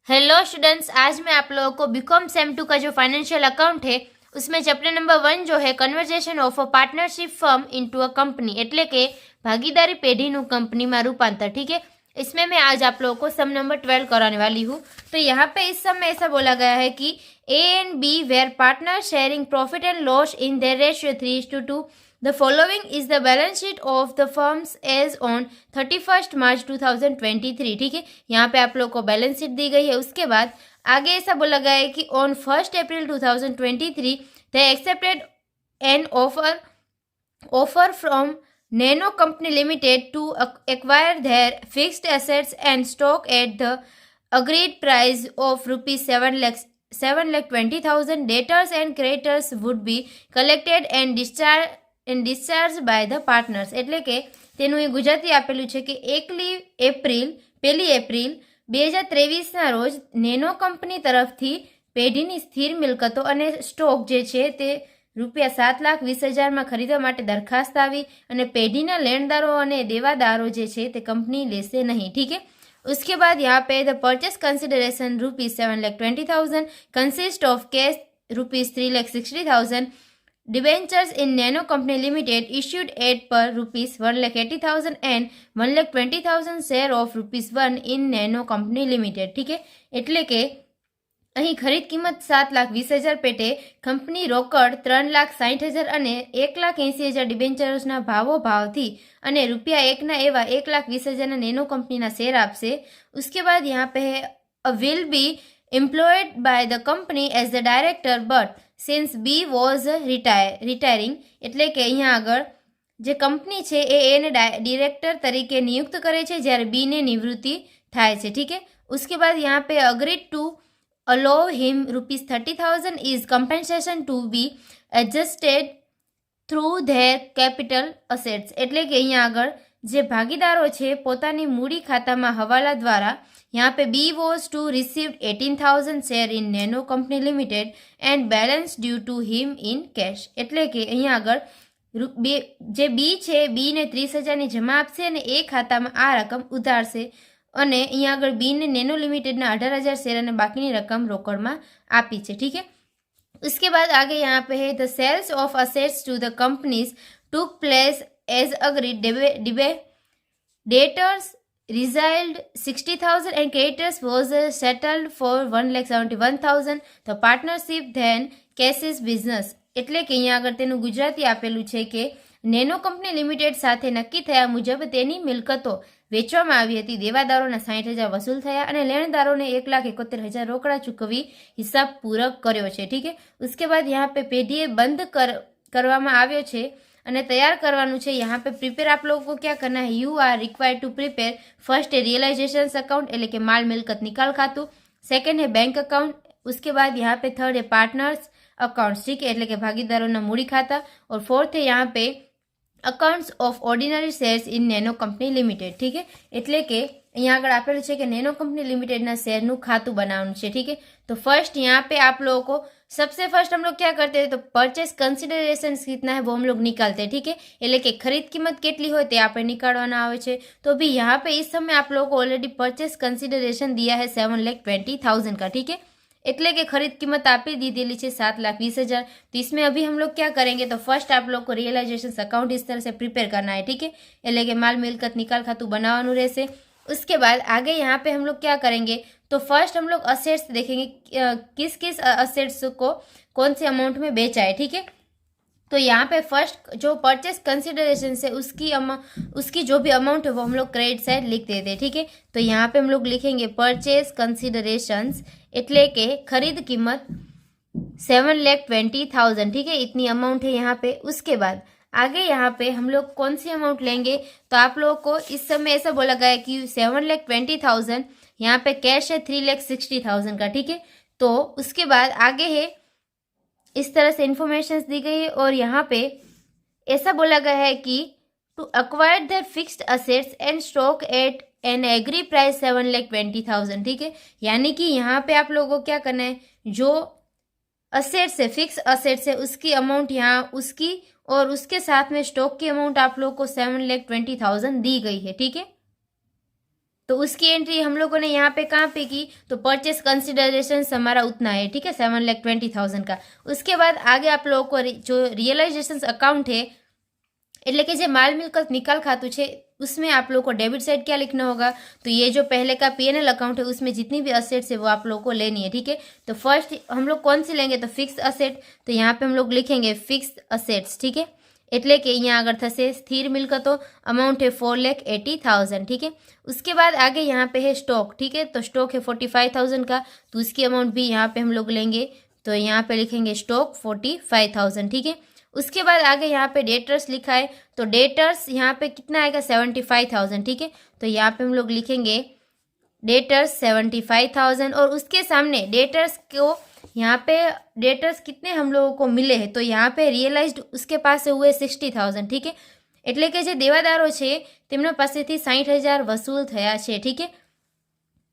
Hello students, आज मैं आप लोगों को बीकॉम सेम 2 का जो फाइनेंशियल अकाउंट है उसमें चैप्टर नंबर 1 जो है conversation of a partnership firm into a company એટલે કે ભાગીદારી પેઢીનું કંપનીમાં રૂપાંતર। ठीक है, इसमें मैं आज आप लोगों को सम नंबर 12 कराने वाली हूँ। तो यहाँ पे इस सम में ऐसा बोला गया है कि A and B were partner sharing profit and loss in their ratio 3:2। The following is the balance sheet of the firms as on 31st March 2023। ठीक है, यहाँ पे आप लोग को बैलेंस शीट दी गई है। उसके बाद आगे ऐसा बोला गया है कि on 1st April 2023 they accepted an offer from Nano Company Limited to acquire their fixed assets and stock at the agreed price of rupees 7,20,000. Debtors and creditors would be collected and discharged by the partners। એટલે કે તેનું એ ગુજરાતી આપેલું છે કે 1 April 2023 રોજ nano company તરફથી પેઢીની સ્થિર મિલકતો અને સ્ટોક જે છે તે રૂપિયા 7,20,000 માં ખરીદવા માટે દરખાસ્ત આવી અને પેઢીના લેણદારો અને દેવાદારો જે છે તે કંપની લેશે નહીં। ठीक है, उसके बाद यहाँ पे the purchase consideration rupees 7,20,000 consist of cash rupees 3,60,000, debentures in Nano company limited issued at पर रुपीज 1,80,000 एंड 1,20,000 शेर of rupees 1 in Nano company limited. ठीक है, એટલે કે અહીં ખરીદ કિંમત 7,20,000 પેટે કંપની રોકડ 3,60,000 અને 1,80,000 ડિબેન્ચર્સના ભાવોભાવથી અને રૂપિયા 1 એવા 1,20,000 નેનો કંપનીના શેર આપશે। उसके बाद यहाँ पे है will be employed by the company as the director but since be was retiring એટલે કે અહીંયા આગળ જે કંપની છે એને ડિરેક્ટર તરીકે નિયુક્ત કરે છે જ્યારે બીને નિવૃત્તિ થાય છે। ठीक है, उसके बाद यहाँ पे agreed to allow him rupees 30,000 is compensation to be adjusted through their capital assets એટલે કે અહીંયા આગળ જે ભાગીદારો છે પોતાની મૂડી ખાતામાં હવાલા દ્વારા यहाँ पे B was to received 18,000 share in Nano company limited and balance due to him in cash એટલે કે અહીંયા આગળ જે બી છે બી ને 30,000 ની જમા આપશે અને એ ખાતામાં આ રકમ ઉધારશે અને અહીંયા આગળ બી ને નેનો लिमिटेड ના 18,000 शेयर અને બાકીની રકમ રોકડમાં આપી છે। ठीक है, उसके बाद आगे यहाँ पे है the sales of assets to the companies took place as agreed. Debtors resiled 60,000 and creditors was settled for 1,71,000. The partnership then cases business એટલે કે અહીંયા આગળ તેનું ગુજરાતી આપેલું છે કે નેનો કંપની લિમિટેડ સાથે નક્કી થયા મુજબ તેની મિલકતો વેચવામાં આવી હતી। દેવાદારોના 60,000 વસૂલ થયા અને લેણદારોને 1,71,000 રોકડા ચૂકવી હિસાબ પૂરક કર્યો છે। ठीक है, उसके बाद यहाँ पे પેઢીએ બંધ કરવામાં આવ્યો છે અને તૈયાર કરવાનું છે। यहाँ पे प्रिपेयर आप लोगों को क्या करना है, you are required to prepare first है रियलाइजेशन अकाउंट એટલે કે માલ મિલકત નિકાલ ખાતું, સેકન્ડ है बैंक अकाउंट, उसके बाद यहाँ पे थर्ड है पार्टनर्स अकाउंट्स। ठीक है, એટલે કે ભાગીદારોના મૂડી ખાતા, और फोर्थ है यहाँ पे accounts of ordinary shares in nano company limited. ठीक है, એટલે કે यहाँ આગળ આપેલું છે કે નેનો कंपनी लिमिटेड ना शेयर નું ખાતું બનાવવાનું છે। ठीक है, तो फर्स्ट यहाँ पे आप लोगों को सबसे फर्स्ट हम लोग क्या करते हैं तो परचेस कंसिडरेशन कितना है वो हम लोग निकालते हैं। ठीक है, એટલે કે ખરીદ કિંમત કેટલી હોય તે આપણે નિકાળવાના આવે છે। तो अभी यहाँ पे इस समय आप लोगों को ऑलरेडी परचेस कंसिडरेशन दिया है 7,20,000 का। ठीक है, એટલે કે ખરીદ કિંમત આપી દીધેલી છે 7,20,000। तो इसमें अभी हम लोग क्या करेंगे तो फर्स्ट आप लोग को रियलाइजेशन अकाउंट इस तरह से प्रिपेयर करना है। ठीक है, એટલે કે माल मिलकत निकाल खातू बनावानुं रहेशे। उसके बाद आगे यहाँ पे हम लोग क्या करेंगे तो फर्स्ट हम लोग असेट्स देखेंगे किस किस असेट्स को कौन से अमाउंट में बेचा है। ठीक है, तो यहाँ पे फर्स्ट जो परचेस कंसिडरेशन से उसकी जो भी अमाउंट है वो हम लोग क्रेडिट साइड लिख देते हैं। ठीक है, तो यहाँ पे हम लोग लिखेंगे परचेस कंसिडरेशंस એટલે કે खरीद कीमत 7,20,000। ठीक है, इतनी अमाउंट है यहाँ पे। उसके बाद आगे यहाँ पे हम लोग कौन सी अमाउंट लेंगे तो आप लोगों को इस समय ऐसा बोला गया है कि 7,20,000 यहाँ पे कैश है 3,60,000 का। ठीक है, तो उसके बाद आगे है इस तरह से इंफॉर्मेशन दी गई है और यहाँ पे ऐसा बोला गया है कि to acquire their fixed assets and stock at an agree price 7,20,000। ठीक है, यानी कि यहाँ पे आप लोगों को क्या करना है जो असेट्स है फिक्स असेट्स है उसकी अमाउंट यहाँ उसकी और उसके साथ में स्टॉक की अमाउंट आप लोगों को 7,20,000 दी गई है। ठीक है, तो उसकी एंट्री हम लोगों ने यहाँ पे कहाँ पे की, तो परचेस कंसिडरेशन हमारा उतना है, ठीक है, 7,20,000 का। उसके बाद आगे आप लोगों को जो रियलाइजेशन अकाउंट है એટલે કે જે માલ મિલકત નિકાલ ખાતું છે उसमें आप लोग को डेबिट साइड क्या लिखना होगा, तो ये जो पहले का पीएनएल अकाउंट है उसमें जितनी भी असेट्स है वो आप लोगों को लेनी है, ठीक है। तो फर्स्ट हम लोग कौन सी लेंगे, तो फिक्स असेट, तो यहाँ पे हम लोग लिखेंगे फिक्स असेट्स, ठीक है। એટલે કે અહીંયા આગળ થશે स्थिर मिलकतों, अमाउंट है 4,80,000, ठीक है। उसके बाद आगे यहाँ पे है स्टॉक, ठीक है, तो स्टॉक है 45,000 का, तो उसकी अमाउंट भी यहाँ पे हम लोग लेंगे, तो यहाँ पे लिखेंगे स्टॉक 45,000, ठीक है। उसके बाद आगे यहाँ पे डेटर्स लिखा है, तो डेटर्स यहाँ पे कितना आएगा 75,000, ठीक है। तो यहाँ पे हम लोग लिखेंगे डेटर्स 75,000 और उसके सामने डेटर्स को यहाँ पे डेटर्स कितने हम लोगों को मिले हैं, तो यहाँ पे रियलाइज्ड उसके पास से हुए 60,000, ठीक है। એટલે કે જે દેવાદારો છે તેમના પાસેથી 60,000 વસૂલ થયા છે, ठीक है।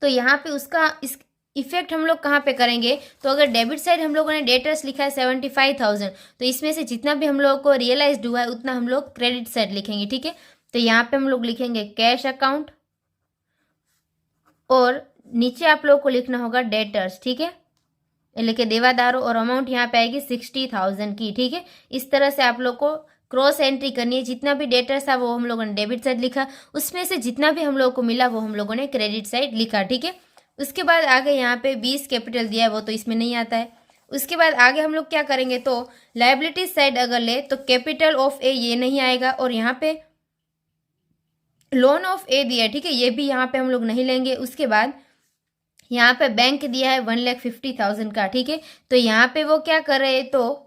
तो यहाँ पे उसका इस इफेक्ट हम लोग कहाँ पे करेंगे, तो अगर डेबिट साइड हम लोगों ने डेटर्स लिखा है 75,000, तो इसमें से जितना भी हम लोगों को रियलाइज्ड हुआ है उतना हम लोग क्रेडिट साइड लिखेंगे, ठीक है। तो यहाँ पे हम लोग लिखेंगे कैश अकाउंट और नीचे आप लोगों को लिखना होगा डेटर्स, ठीक है, એટલે કે દેવાદારો, और अमाउंट यहाँ पे आएगी 60,000 की, ठीक है। इस तरह से आप लोग को क्रॉस एंट्री करनी है, जितना भी डेटर्स था वो हम लोगों ने डेबिट साइड लिखा, उसमें से जितना भी हम लोगों को मिला वो हम लोगों ने क्रेडिट साइड लिखा, ठीक है। उसके बाद आगे यहाँ पे 20 कैपिटल दिया है, वो तो इसमें नहीं आता है। उसके बाद आगे हम लोग क्या करेंगे, तो लायबिलिटीज साइड अगर ले तो कैपिटल ऑफ ए ये नहीं आएगा, और यहाँ पे लोन ऑफ ए दिया है, ठीक है, ये भी यहाँ पे हम लोग नहीं लेंगे। उसके बाद यहाँ पे बैंक दिया है 1,50,000 का, ठीक है। तो यहाँ पे वो क्या कर रहे हैं, तो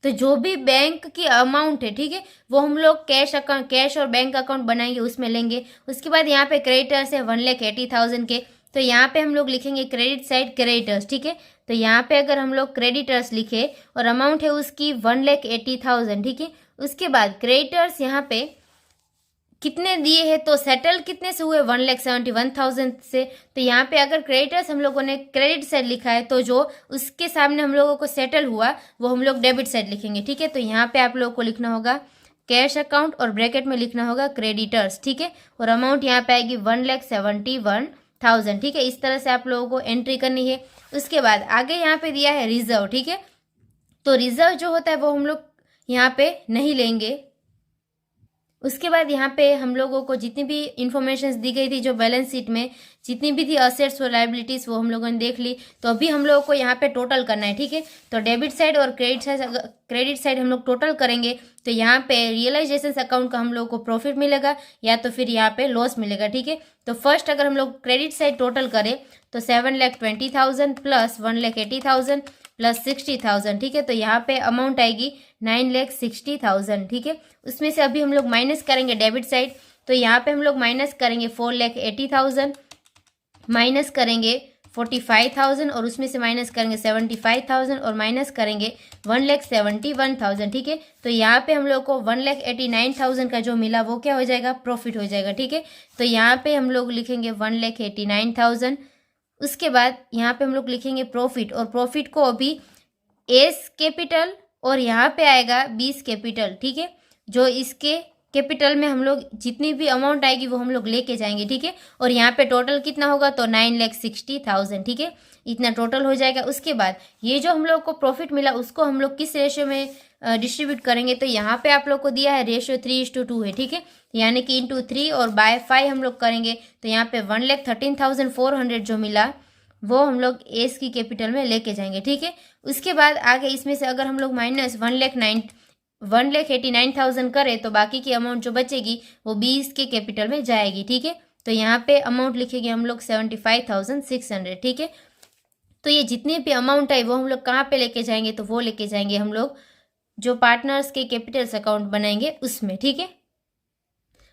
जो भी बैंक की अमाउंट है, ठीक है, वो हम लोग कैश और बैंक अकाउंट बनाएंगे उसमें लेंगे। उसके बाद यहाँ पे क्रेडिटर्स है 1,80,000 के, तो यहाँ पे हम लोग लिखेंगे क्रेडिट साइड क्रेडिटर्स, ठीक है। तो यहाँ पे अगर हम लोग क्रेडिटर्स लिखे और अमाउंट है उसकी 1,80,000, ठीक है। उसके बाद क्रेडिटर्स यहाँ पे कितने दिए हैं, तो सेटल कितने से हुए 1,71,000 से, तो यहाँ पे अगर क्रेडिटर्स हम लोगों ने क्रेडिट साइड लिखा है तो जो उसके सामने हम लोगों को सेटल हुआ वो हम लोग डेबिट साइड लिखेंगे, ठीक है। तो यहाँ पे आप लोगों को लिखना होगा कैश अकाउंट और ब्रैकेट में लिखना होगा क्रेडिटर्स, ठीक है, और अमाउंट यहाँ पे आएगी 1,71,000, ठीक है। इस तरह से आप लोगों को एंट्री करनी है। उसके बाद आगे यहाँ पे दिया है रिजर्व, ठीक है, तो रिजर्व जो होता है वो हम लोग यहाँ पे नहीं लेंगे। उसके बाद यहाँ पे हम लोगों को जितनी भी इंफॉर्मेशन दी गई थी, जो बैलेंस शीट में जितनी भी थी असेट्स और लायबिलिटीज, वो हम लोगों ने देख ली। तो अभी हम लोगों को यहाँ पे टोटल करना है, ठीक है। तो डेबिट साइड और क्रेडिट साइड हम लोग टोटल करेंगे, तो यहाँ पे रियलाइजेशन अकाउंट का हम लोगों को प्रॉफिट मिलेगा या तो फिर यहाँ पे लॉस मिलेगा, ठीक है। तो फर्स्ट अगर हम लोग क्रेडिट साइड टोटल करें तो 7,20,000 प्लस 1,80,000 प्लस 60,000, ठीक है। तो यहाँ पे अमाउंट आएगी 9,60,000, ठीक है। उसमें से अभी हम लोग माइनस करेंगे डेबिट साइड, तो यहाँ पे हम लोग माइनस करेंगे 4,80,000, माइनस करेंगे 45,000 और उसमें से माइनस करेंगे 75,000 और माइनस करेंगे 1,71,000, ठीक है। तो यहाँ पे हम लोग को 1,89,000 का जो मिला वो क्या हो जाएगा, प्रॉफिट हो जाएगा, ठीक है। तो यहाँ पे हम लोग लिखेंगे 1,89,000। उसके बाद यहाँ पे हम लोग लिखेंगे प्रॉफिट, और प्रॉफिट को अभी एस कैपिटल और यहाँ पे आएगा 20 कैपिटल, ठीक है। जो इसके कैपिटल में हम लोग जितनी भी अमाउंट आएगी वो हम लोग लेके जाएंगे, ठीक है। और यहाँ पे टोटल कितना होगा, तो 9,60,000, ठीक है, इतना टोटल हो जाएगा। उसके बाद ये जो हम लोग को प्रॉफिट मिला उसको हम लोग किस रेशियो में डिस्ट्रीब्यूट करेंगे, तो यहाँ पे आप लोग को दिया है रेशियो 3:2 है, ठीक है, यानी कि इंटू 3 और बाय 5 हम लोग करेंगे। तो यहाँ पे 1,13,400 जो मिला वो हम लोग एस की कैपिटल में लेके जाएंगे, ठीक है। उसके बाद आगे इसमें से अगर हम लोग माइनस 1,89,000 करें तो बाकी की अमाउंट जो बचेगी वो 20 के कैपिटल में जाएगी, ठीक है। तो यहाँ पे अमाउंट लिखेंगे हम लोग 75,600, ठीक है। तो ये जितनी भी अमाउंट आई वो हम लोग कहाँ पे लेके जाएंगे, तो वो लेके जाएंगे हम लोग जो पार्टनर्स के कैपिटल्स अकाउंट बनाएंगे उसमें, ठीक है।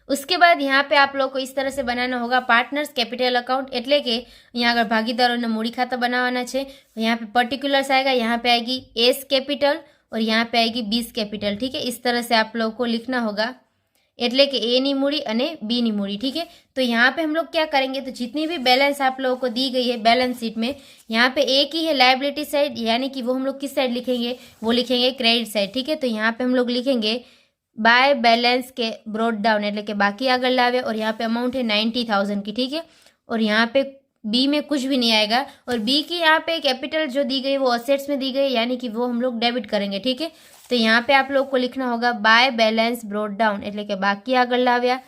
उसके बाद यहाँ पे आप लोग को इस तरह से बनाना होगा पार्टनर्स कैपिटल अकाउंट, એટલે કે यहाँ अगर भागीदारों ने मूड़ी खाता बनावाना है, यहाँ पे पर्टिकुलर्स आएगा, यहाँ पे आएगी एस कैपिटल और यहाँ पे आएगी 20 कैपिटल, ठीक है। इस तरह से आप लोग को लिखना होगा, એટલે કે ए नी मूड़ी અને बी नी मूड़ी, ठीक है। तो यहाँ पे हम लोग क्या करेंगे, तो जितनी भी बैलेंस आप लोगों को दी गई है बैलेंस शीट में, यहाँ पे एक ही है लायबिलिटी साइड, यानी कि वो हम लोग किस साइड लिखेंगे, वो लिखेंगे क्रेडिट साइड, ठीक है। तो यहाँ पे हम लोग लिखेंगे બાય બેલેન્સ के ब्रोड डाउन એટલે કે બાકી આગળ લાવ્યા और यहाँ पे अमाउंट है 90,000 की, ठीक है। और यहाँ पे बी में कुछ भी नहीं आएगा और बी की यहाँ पे कैपिटल जो दी गई वो असेट्स में दी गई, यानी कि वो हम लोग डेबिट करेंगे, ठीक है। तो यहाँ पे आप लोग को लिखना होगा बाय बैलेंस ब्रोड डाउन એટલે કે બાકી આગળ લાવ્યા।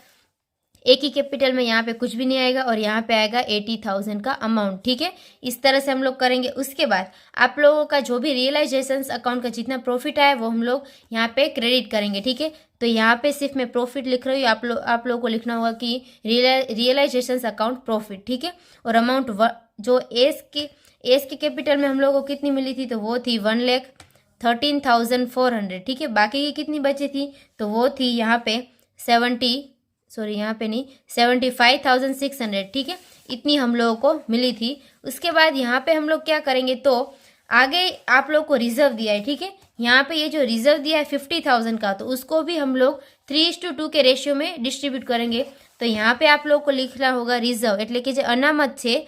एक ही कैपिटल में यहाँ पे कुछ भी नहीं आएगा और यहाँ पे आएगा 80,000 का अमाउंट, ठीक है। इस तरह से हम लोग करेंगे। उसके बाद आप लोगों का जो भी रियलाइजेशंस अकाउंट का जितना प्रॉफिट आया वो हम लोग यहाँ पे क्रेडिट करेंगे, ठीक है। तो यहाँ पे सिर्फ मैं प्रॉफिट लिख रही हूँ, आप लोगों को लिखना होगा कि रियलाइजेशंस अकाउंट प्रॉफिट, ठीक है। और अमाउंट जो एस के कैपिटल में हम लोगों को कितनी मिली थी तो वो थी 1,13,400, ठीक है। बाकी की कितनी बची थी तो वो थी यहाँ पे 75,600, ठीक है। इतनी हम लोगों को मिली थी। उसके बाद यहाँ पे हम लोग क्या करेंगे तो आगे आप लोग को रिजर्व दिया है, ठीक है। यहाँ पे ये जो रिजर्व दिया है 50,000 का, तो उसको भी हम लोग 3:2 के रेशियो में डिस्ट्रीब्यूट करेंगे। तो यहाँ पे आप लोग को लिखना होगा रिजर्व એટલે કે જે અનામત છે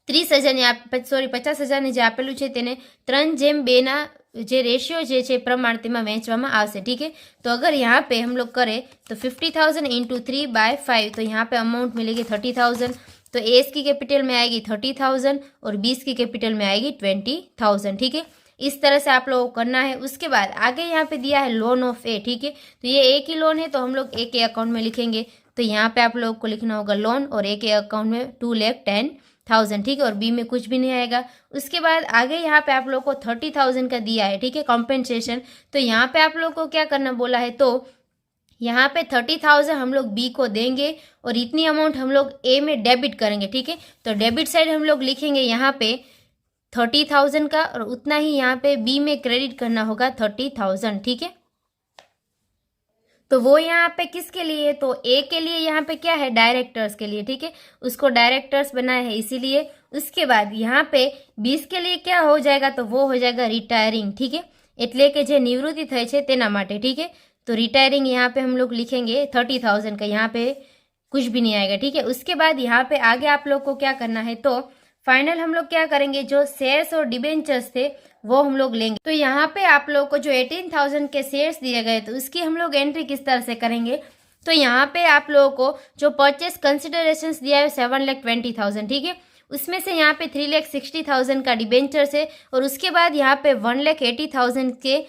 50,000 જે આપેલું છે તેને 3:2 ના જે रेशियो જે છે પ્રમાણ તેમાં વહેંચવામાં આવશે, ठीक है। तो अगर यहाँ पे हम लोग करें तो 50,000 × 3/5 तो यहाँ पे अमाउंट मिलेगी 30,000। तो एस की कैपिटल में आएगी 30,000 और बीस की कैपिटल में आएगी 20,000, ठीक है। इस तरह से आप लोगों को करना है। उसके बाद आगे यहाँ पे दिया है लोन ऑफ ए, ठीक है। तो ये ए की लोन है तो हम लोग ए के अकाउंट में लिखेंगे। तो यहाँ पे आप लोगों को लिखना होगा लोन और ए के अकाउंट में 2,10,000, ठीक है। और बी में कुछ भी नहीं आएगा। उसके बाद आगे यहाँ पे आप लोग को 30,000 का दिया है, ठीक है, कॉम्पेंसेशन। तो यहाँ पे आप लोग को क्या करना बोला है तो यहाँ पे 30,000 हम लोग बी को देंगे और इतनी अमाउंट हम लोग ए में डेबिट करेंगे, ठीक है। तो डेबिट साइड हम लोग लिखेंगे यहाँ पे 30,000 का और उतना ही यहाँ पे बी में क्रेडिट करना होगा 30,000, ठीक है। तो वो यहाँ पे किसके लिए तो ए के लिए यहाँ पे क्या है डायरेक्टर्स के लिए, ठीक है। उसको डायरेक्टर्स बनाया है इसीलिए। उसके बाद यहाँ पे 20 के लिए क्या हो जाएगा तो वो हो जाएगा रिटायरिंग, ठीक है। એટલે કે જે નિવૃત્તિ થઈ છે તેના માટે, ठीक है। तो रिटायरिंग यहाँ पे हम लोग लिखेंगे 30,000 का, यहाँ पे कुछ भी नहीं आएगा, ठीक है। उसके बाद यहाँ पे आगे आप लोग को क्या करना है तो फाइनल हम लोग क्या करेंगे जो शेयर्स और डिबेंचर्स थे वो हम लोग लेंगे। तो यहाँ पे आप लोग को जो 18,000 के शेयर्स दिए गए तो उसकी हम लोग एंट्री किस तरह से करेंगे तो यहाँ पे आप लोगों को जो परचेस कंसिडरेशन दिया है 7,20,000, ठीक है। उसमें से यहाँ पे 3,60,000 का डिबेंचर्स है और उसके बाद यहाँ पे 1,80,000 के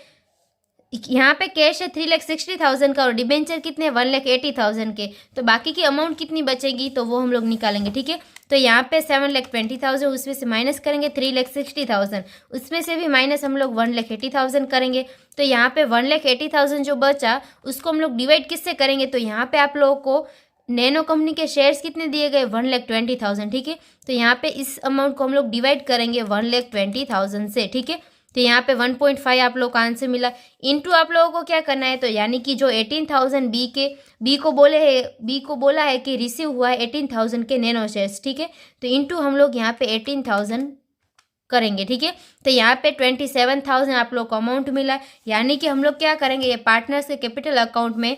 यहाँ पे कैश है 3,60,000 का और डिबेंचर कितने 1,80,000 के। तो बाकी की अमाउंट कितनी बचेगी तो वो हम लोग निकालेंगे, ठीक है। तो यहाँ पे 7,20,000 उसमें से माइनस करेंगे 3,60,000, उसमें से भी माइनस हम लोग 1,80,000 करेंगे। तो यहाँ पे 1,80,000 जो बचा उसको हम लोग डिवाइड किससे करेंगे तो यहाँ पे आप लोगों को नैनो कंपनी के शेयर्स कितने दिए गए 1,20,000, ठीक है। तो यहाँ पे इस अमाउंट को हम लोग डिवाइड करेंगे 1,20,000 से, ठीक है। तो यहाँ पे 1.5 आप लोग का आंसर मिला। इनटू आप लोगों को क्या करना है तो यानी कि जो 18,000 बी को बोला है कि रिसीव हुआ है 18,000 के नैनो शेयर्स, ठीक है। तो इनटू हम लोग यहाँ पे 18,000 करेंगे, ठीक है। तो यहाँ पे 27,000 आप लोग को अमाउंट मिला। यानी कि हम लोग क्या करेंगे ये पार्टनर्स के कैपिटल अकाउंट में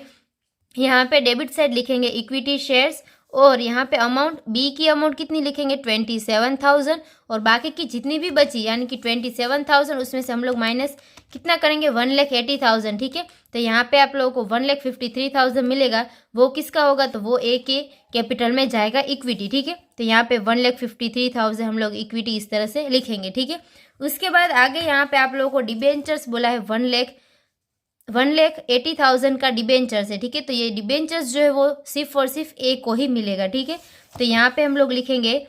यहाँ पे डेबिट साइड लिखेंगे इक्विटी शेयर्स और यहाँ पे अमाउंट बी की अमाउंट कितनी लिखेंगे 27,000 और बाकी की जितनी भी बची यानी कि 27,000 उसमें से हम लोग माइनस कितना करेंगे 1,80,000, ठीक है। तो यहाँ पे आप लोगों को 1,53,000 मिलेगा। वो किसका होगा तो वो ए के कैपिटल में जाएगा इक्विटी, ठीक है। तो यहाँ पे 1,53,000 हम लोग इक्विटी इस तरह से लिखेंगे, ठीक है। उसके बाद आगे यहाँ पे आप लोगों को डिबेंचर्स बोला है 1,80,000 का डिबेंचर्स है, ठीक है। तो ये डिबेंचर्स जो है वो सिर्फ और सिर्फ ए को ही मिलेगा, ठीक है। तो यहाँ पे हम लोग लिखेंगे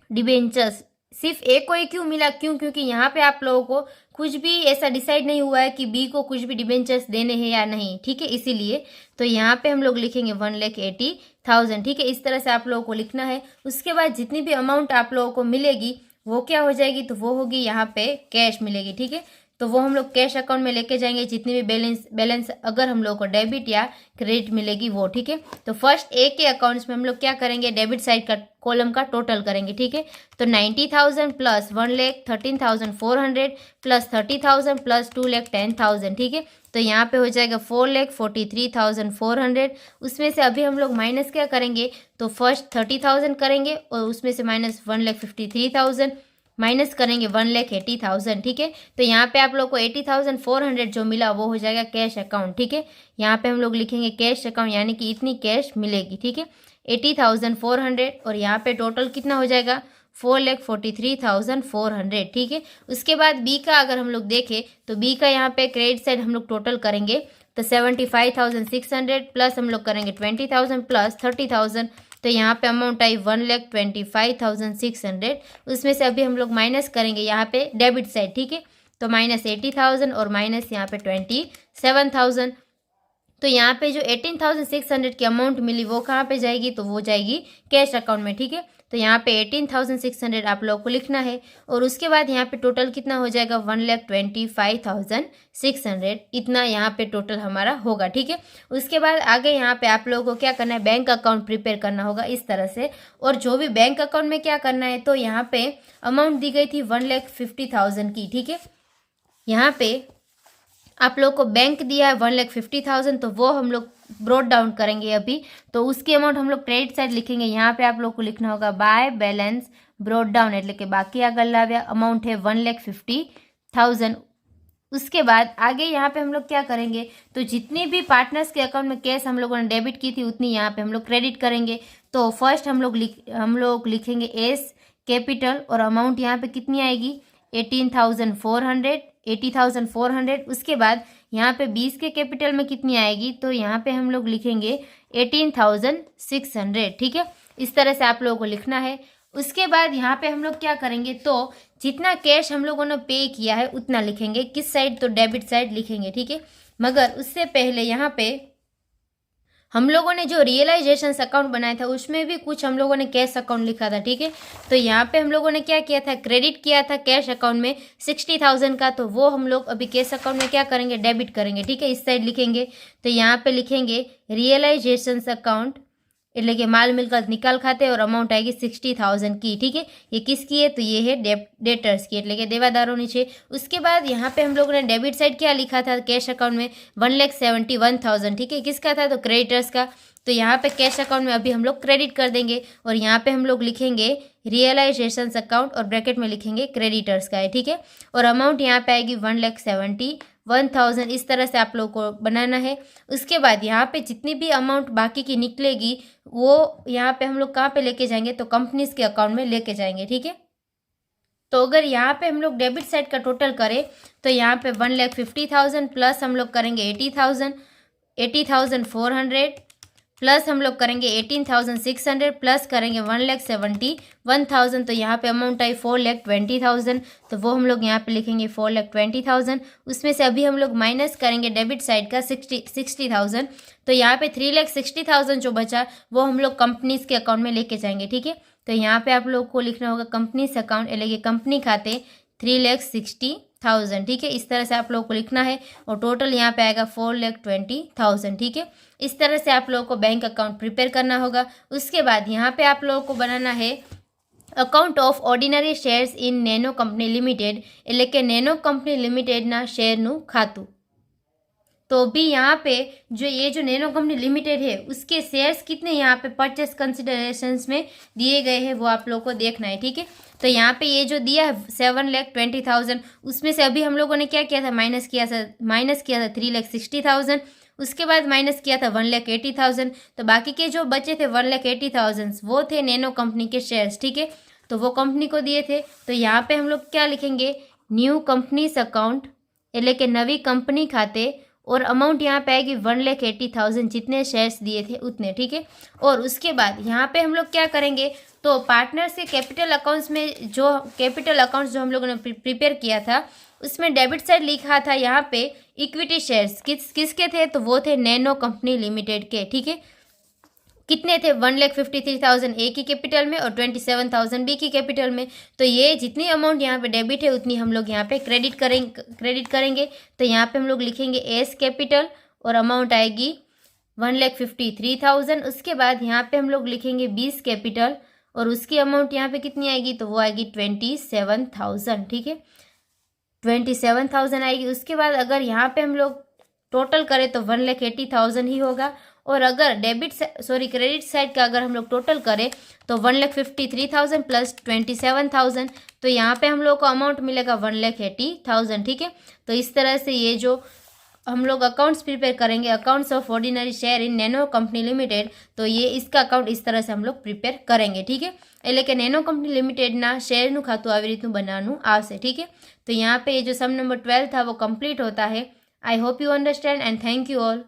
डिबेंचर्स सिर्फ ए को ही क्यों मिला क्योंकि यहाँ पे आप लोगों को कुछ भी ऐसा डिसाइड नहीं हुआ है कि बी को कुछ भी डिबेंचर्स देने हैं या नहीं, ठीक है। इसीलिए तो यहाँ पे हम लोग लिखेंगे 1,80,000, ठीक है। इस तरह से आप लोगों को लिखना है। उसके बाद जितनी भी अमाउंट आप लोगों को मिलेगी वो क्या हो जाएगी तो वो होगी यहाँ पे कैश मिलेगी, ठीक है। तो वो हम लोग कैश अकाउंट में लेके जाएंगे जितनी भी बैलेंस अगर हम लोग को डेबिट या क्रेडिट मिलेगी वो, ठीक है। तो फर्स्ट ए के अकाउंट्स में हम लोग क्या करेंगे डेबिट साइड का कॉलम का टोटल करेंगे, ठीक है। तो 90,000 प्लस 1,13,400 प्लस 30,000 प्लस 2,10,000, ठीक है। तो यहाँ पे हो जाएगा 4,43,400। उसमें से अभी हम लोग माइनस क्या करेंगे तो फर्स्ट 30,000 करेंगे और उसमें से माइनस 1,53,000 माइनस करेंगे 1,80,000, ठीक है। तो यहाँ पे आप लोग को 80,400 जो मिला वो हो जाएगा कैश अकाउंट, ठीक है। यहाँ पे हम लोग लिखेंगे कैश अकाउंट, यानी कि इतनी कैश मिलेगी, ठीक है, 80,400। और यहाँ पे टोटल कितना हो जाएगा 4,43,400, ठीक है। उसके बाद बी का अगर हम लोग देखें तो बी का यहाँ पे क्रेडिट साइड हम लोग टोटल करेंगे तो 75,600 प्लस हम लोग करेंगे 20,000 प्लस 30,000, तो यहाँ पे अमाउंट आई 1,25,600। उसमें से अभी हम लोग माइनस करेंगे यहाँ पे डेबिट साइड, ठीक है। तो माइनस 80,000 और माइनस यहाँ पे 27,000। तो यहाँ पे जो 18,600 की अमाउंट मिली वो कहाँ पे जाएगी, तो वो जाएगी कैश अकाउंट में, ठीक है। तो यहाँ पे 18,600 आप लोगों को लिखना है। और उसके बाद यहाँ पे टोटल कितना हो जाएगा 1,25,600, इतना यहाँ पे टोटल हमारा होगा, ठीक है। उसके बाद आगे यहाँ पे आप लोगों को क्या करना है, बैंक अकाउंट प्रिपेयर करना होगा इस तरह से। और जो भी बैंक अकाउंट में क्या करना है, तो यहाँ पे अमाउंट दी गई थी 1,50,000 की, ठीक है। यहाँ पे आप लोग को बैंक दिया है 1,50,000, तो वो हम लोग ब्रॉट डाउन करेंगे अभी। तो उसकी अमाउंट हम लोग क्रेडिट साइड लिखेंगे। यहाँ पे आप लोग को लिखना होगा बाय बैलेंस ब्रॉट डाउन, એટલે કે બાકી આગળ લાવ્યા, अमाउंट है 1,50,000। उसके बाद आगे यहाँ पे हम लोग क्या करेंगे, तो जितनी भी पार्टनर्स के अकाउंट में कैश हम लोगों ने डेबिट की थी उतनी यहाँ पे हम लोग क्रेडिट करेंगे। तो फर्स्ट हम लोग लिखेंगे एस कैपिटल, और अमाउंट यहाँ पे कितनी आएगी 80,400। उसके बाद यहाँ पे 20 के कैपिटल में कितनी आएगी, तो यहाँ पे हम लोग लिखेंगे 18,600, ठीक है। इस तरह से आप लोगों को लिखना है। उसके बाद यहाँ पे हम लोग क्या करेंगे, तो जितना कैश हम लोगों ने पे किया है उतना लिखेंगे। किस साइड, तो डेबिट साइड लिखेंगे, ठीक है। मगर उससे पहले यहाँ पे हम लोगों ने जो रियलाइजेशन अकाउंट बनाया था उसमें भी कुछ हम लोगों ने कैश अकाउंट लिखा था, ठीक है। तो यहाँ पे हम लोगों ने क्या किया था, क्रेडिट किया था कैश अकाउंट में 60,000 का, तो वो हम लोग अभी कैश अकाउंट में क्या करेंगे, डेबिट करेंगे, ठीक है। इस साइड लिखेंगे। तो यहाँ पे लिखेंगे रियलाइजेशन अकाउंट, એટલે કે माल मिलकत निकाल खाते, और अमाउंट आएगी 60,000 की, ठीक है। ये किसकी है, तो ये है डेटर्स की, એટલે કે देवादारों છે। उसके बाद यहाँ पे हम लोगों ने डेबिट साइड क्या लिखा था कैश अकाउंट में 1,71,000, ठीक है। किसका था, तो क्रेडिटर्स का। तो यहाँ पे कैश अकाउंट में अभी हम लोग क्रेडिट कर देंगे, और यहाँ पे हम लोग लिखेंगे रियलाइजेशन अकाउंट, और ब्रैकेट में लिखेंगे क्रेडिटर्स का है, ठीक है। और अमाउंट यहाँ पे आएगी 1,71,000। इस तरह से आप लोग को बनाना है। उसके बाद यहाँ पे जितनी भी अमाउंट बाकी की निकलेगी वो यहाँ पे हम लोग कहाँ पे लेके जाएंगे, तो कंपनीज के अकाउंट में लेके जाएंगे, ठीक है। तो अगर यहाँ पे हम लोग डेबिट साइड का टोटल करें तो यहाँ पे 1,50,000 प्लस हम लोग करेंगे 80,400 प्लस हम लोग करेंगे 18,600 प्लस करेंगे 1,71,000। तो यहाँ पे अमाउंट आई 4,20,000, तो वो हम लोग यहाँ पे लिखेंगे 4,20,000। उसमें से अभी हम लोग माइनस करेंगे डेबिट साइड का 60,000। तो यहाँ पे 3,60,000 जो बचा वो हम लोग कंपनीज के अकाउंट में लेके जाएंगे, ठीक है। तो यहाँ पे आप लोग को लिखना होगा कंपनीज अकाउंट, એટલે કે कंपनी खाते 3,60,000, ठीक है। इस तरह से आप लोगों को लिखना है, और टोटल यहाँ पे आएगा 4,20,000, ठीक है। इस तरह से आप लोगों को बैंक अकाउंट प्रिपेयर करना होगा। उसके बाद यहाँ पे आप लोगों को बनाना है account of ordinary shares in nano company limited, એટલે કે નેનો કંપની લિમિટેડના શેરનું ખાતું। तो भी यहाँ पे जो નેનો કંપની लिमिटेड है उसके शेयर्स कितने यहाँ पे परचेस कंसिडरेशंस में दिए गए हैं वो आप लोग को देखना है, ठीक है। तो यहाँ पे ये जो दिया है 7,20,000, उसमें से अभी हम लोगों ने क्या किया था, माइनस किया था 3,60,000। उसके बाद माइनस किया था 1,80,000। तो बाकी के जो बचे थे 1,80,000 वो थे નેનો कंपनी के शेयर्स, ठीक है। तो वो कंपनी को दिए थे। तो यहाँ पे हम लोग क्या लिखेंगे, न्यू कंपनीज अकाउंट, એટલે કે नवी कंपनी खाते, और अमाउंट यहाँ पे आएगी 1,80,000, जितने शेयर्स दिए थे उतने, ठीक है। और उसके बाद यहाँ पे हम लोग क्या करेंगे, तो पार्टनर्स के कैपिटल अकाउंट्स में जो कैपिटल अकाउंट्स जो हम लोगों ने प्रिपेयर किया था उसमें डेबिट साइड लिखा था यहाँ पे इक्विटी शेयर्स किसके थे, तो वो थे નેનો कंपनी लिमिटेड के, ठीक है। कितने थे 1,53,000 ए की कैपिटल में और 27,000 बी की कैपिटल में। तो ये जितनी अमाउंट यहाँ पे डेबिट है उतनी हम लोग यहाँ पे क्रेडिट करेंगे। तो यहाँ पे हम लोग लिखेंगे एस कैपिटल, और अमाउंट आएगी 1,53,000। उसके बाद यहाँ पे हम लोग लिखेंगे 20 कैपिटल, और उसकी अमाउंट यहाँ पे कितनी आएगी, तो वो आएगी 27,000, ठीक है। 27,000 आएगी। उसके बाद अगर यहाँ पे हम लोग टोटल करें तो 1,80,000 ही होगा, और अगर क्रेडिट साइड का अगर हम लोग टोटल करें तो 1,53,000 प्लस 27,000, तो यहाँ पे हम लोग को अमाउंट मिलेगा 1,80,000। ठीक है, तो इस तरह से ये जो हम लोग अकाउंट्स प्रिपेयर करेंगे, accounts of ordinary share in Nano company limited, तो ये इसका अकाउंट इस तरह से हम लोग प्रिपेयर करेंगे। ठीक है, એટલે કે નેનો કંપની લિમિટેડના શેરનું ખાતું આવી રીતનું બનાવવાનું આવશે। ठीक है, तो यहाँ पे जो सम नंबर 12 था वो कंप्लीट होता है। I hope you understand and thank you all.